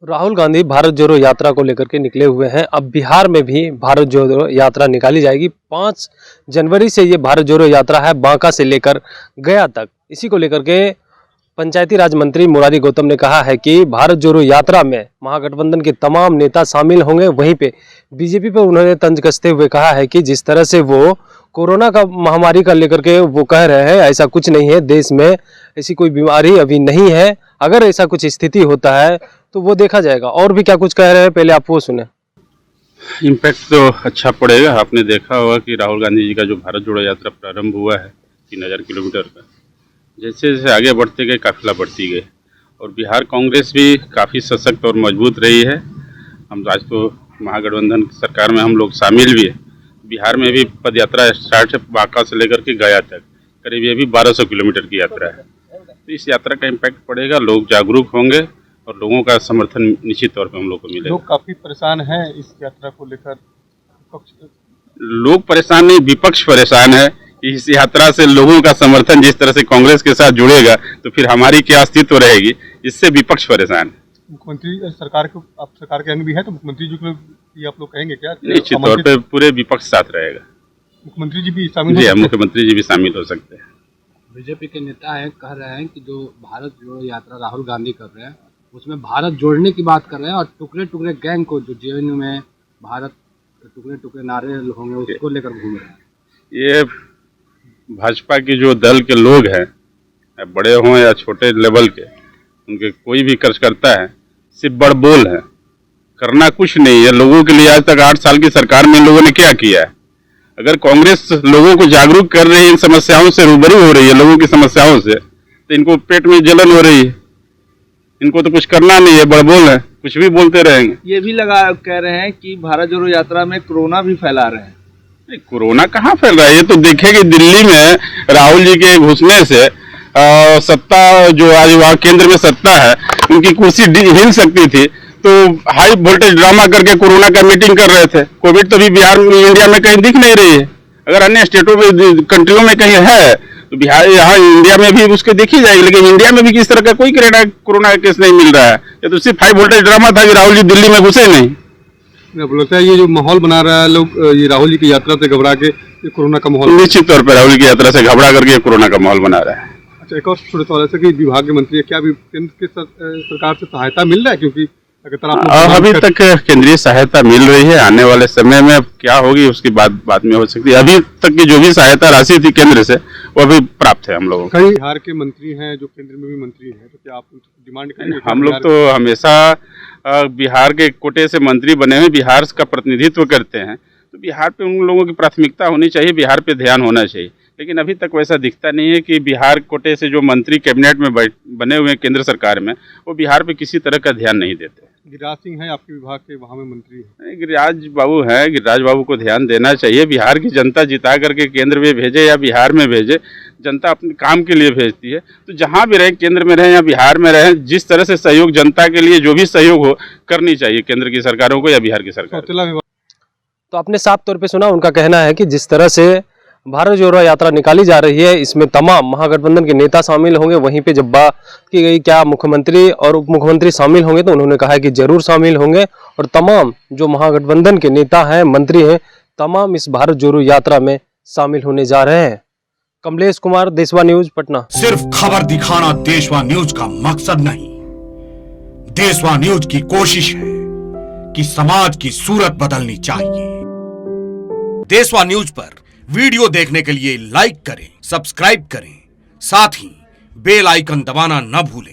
राहुल गांधी भारत जोड़ो यात्रा को लेकर के निकले हुए हैं। अब बिहार में भी भारत जोड़ो यात्रा निकाली जाएगी। 5 जनवरी से ये भारत जोड़ो यात्रा है, बांका से लेकर गया तक। इसी को लेकर के पंचायती राज मंत्री मुरारी गौतम ने कहा है कि भारत जोड़ो यात्रा में महागठबंधन के तमाम नेता शामिल होंगे। वहीं पे बीजेपी पर उन्होंने तंज कसते हुए कहा है कि जिस तरह से वो कोरोना का महामारी का लेकर के वो कह रहे हैं, ऐसा कुछ नहीं है, देश में ऐसी कोई बीमारी अभी नहीं है। अगर ऐसा कुछ स्थिति होता है तो वो देखा जाएगा। और भी क्या कुछ कह रहे हैं, पहले आप वो सुने। इम्पैक्ट तो अच्छा पड़ेगा। आपने देखा होगा कि राहुल गांधी जी का जो भारत जोड़ो यात्रा प्रारंभ हुआ है 3000 किलोमीटर का, जैसे जैसे आगे बढ़ते गए काफिला बढ़ती गई और बिहार कांग्रेस भी काफ़ी सशक्त और मजबूत रही है। हम आज तो महागठबंधन की सरकार में हम लोग शामिल भी है। बिहार में भी पद यात्रा स्टार्ट है, बांका से लेकर के गया तक, करीब ये भी 1200 किलोमीटर की यात्रा है। तो इस यात्रा का इम्पैक्ट पड़ेगा, लोग जागरूक होंगे और लोगों का समर्थन निश्चित तौर पे हम लोग को मिलेगा। लोग काफी परेशान हैं इस यात्रा को लेकर। लोग परेशान नहीं, विपक्ष परेशान है कि इस यात्रा से लोगों का समर्थन जिस तरह से कांग्रेस के साथ जुड़ेगा तो फिर हमारी क्या अस्तित्व रहेगी, इससे विपक्ष परेशान है। मुख्यमंत्री सरकार को, आप सरकार के अंग भी है तो मुख्यमंत्री जी को ये आप लोग कहेंगे क्या? निश्चित तौर पे पूरे विपक्ष साथ रहेगा। मुख्यमंत्री जी भी शामिल जी, मुख्यमंत्री जी भी शामिल हो सकते हैं। बीजेपी के नेता हैं, कह रहे हैं कि जो भारत जोड़ो यात्रा राहुल गांधी कर रहे हैं उसमें भारत जोड़ने की बात कर रहे हैं और टुकड़े टुकड़े गैंग को जो जेएनयू में भारत टुकड़े टुकड़े नारे होंगे उसको लेकर घूम रहे हैं। ये भाजपा के जो दल के लोग हैं, बड़े हों या छोटे लेवल के, उनके कोई भी कर्ज करता है सिर्फ बड़बोल है, करना कुछ नहीं है। लोगों के लिए आज तक 8 साल की सरकार में लोगों ने क्या किया है? अगर कांग्रेस लोगों को जागरूक कर रही है, इन समस्याओं से रूबरू हो रही है, लोगों की समस्याओं से, तो इनको पेट में जलन हो रही है। इनको तो कुछ करना नहीं है, बड़बोल है, कुछ भी बोलते रहेंगे। ये भी कह रहे हैं कि भारत जोड़ो यात्रा में कोरोना भी फैला रहे हैं। नहीं, कोरोना कहाँ फैल रहा है? ये तो देखे कि दिल्ली में राहुल जी के घुसने से सत्ता जो आज वहाँ केंद्र में सत्ता है, उनकी कुर्सी हिल सकती थी, तो हाई वोल्टेज ड्रामा करके कोरोना का मीटिंग कर रहे थे। कोविड तो भी बिहार में, इंडिया में कहीं दिख नहीं रही है। अगर अन्य स्टेटों में, कंट्रियों में कहीं है तो बिहार, यहाँ इंडिया में भी उसके देखी जाएगी, लेकिन इंडिया में भी किस तरह का कोई कोरोना का केस नहीं मिल रहा है। ये तो सिर्फ हाई वोल्टेज ड्रामा था कि राहुल जी दिल्ली में घुसे नहीं। लगता है ये जो माहौल बना रहा है लोग, ये राहुल जी की यात्रा से घबरा के कोरोना का माहौल, निश्चित तौर पर राहुल जी की यात्रा से घबरा करके कोरोना का माहौल बना रहा है। अच्छा, एक और छोटे सवाल है कि विभाग के मंत्री है, क्या भी केंद्र की सरकार से सहायता मिल रहा है? क्योंकि अभी तक केंद्रीय सहायता मिल रही है। आने वाले समय में क्या होगी उसकी बात बाद में हो सकती है। अभी तक की जो भी सहायता राशि थी केंद्र से वो अभी प्राप्त है हम लोगों को। कई बिहार के मंत्री हैं जो केंद्र में भी मंत्री हैं, तो क्या आप डिमांड करेंगे? हम लोग तो हमेशा बिहार के कोटे से मंत्री बने हुए, बिहार का प्रतिनिधित्व करते हैं, तो बिहार पे उन लोगों की प्राथमिकता होनी चाहिए, बिहार पे ध्यान होना चाहिए। लेकिन अभी तक वैसा दिखता नहीं है कि बिहार कोटे से जो मंत्री कैबिनेट में बने हुए हैं केंद्र सरकार में, वो बिहार पे किसी तरह का ध्यान नहीं देते। गिरिराज सिंह है आपके विभाग के, वहाँ में मंत्री है। गिरिराज बाबू हैं, गिरिराज बाबू को ध्यान देना चाहिए। बिहार की जनता जिता करके केंद्र में भेजे या बिहार में भेजे, जनता अपने काम के लिए भेजती है। तो जहाँ भी रहे, केंद्र में रहे या बिहार में रहे, जिस तरह से सहयोग जनता के लिए जो भी सहयोग हो करनी चाहिए केंद्र की सरकारों को या बिहार की सरकार। तो आपने साफ तौर पे सुना, उनका कहना है कि जिस तरह से भारत जोड़ो यात्रा निकाली जा रही है, इसमें तमाम महागठबंधन के नेता शामिल होंगे। वहीं पे जब बात की गई क्या मुख्यमंत्री और उप मुख्यमंत्री शामिल होंगे, तो उन्होंने कहा है कि जरूर शामिल होंगे और तमाम जो महागठबंधन के नेता हैं, मंत्री हैं, तमाम इस भारत जोड़ो यात्रा में शामिल होने जा रहे हैं। कमलेश कुमार, देशवा न्यूज, पटना। सिर्फ खबर दिखाना देशवा न्यूज का मकसद नहीं, देशवा न्यूज की कोशिश है कि समाज की सूरत बदलनी चाहिए। देशवा न्यूज पर वीडियो देखने के लिए लाइक करें, सब्सक्राइब करें, साथ ही बेल आइकन दबाना न भूलें।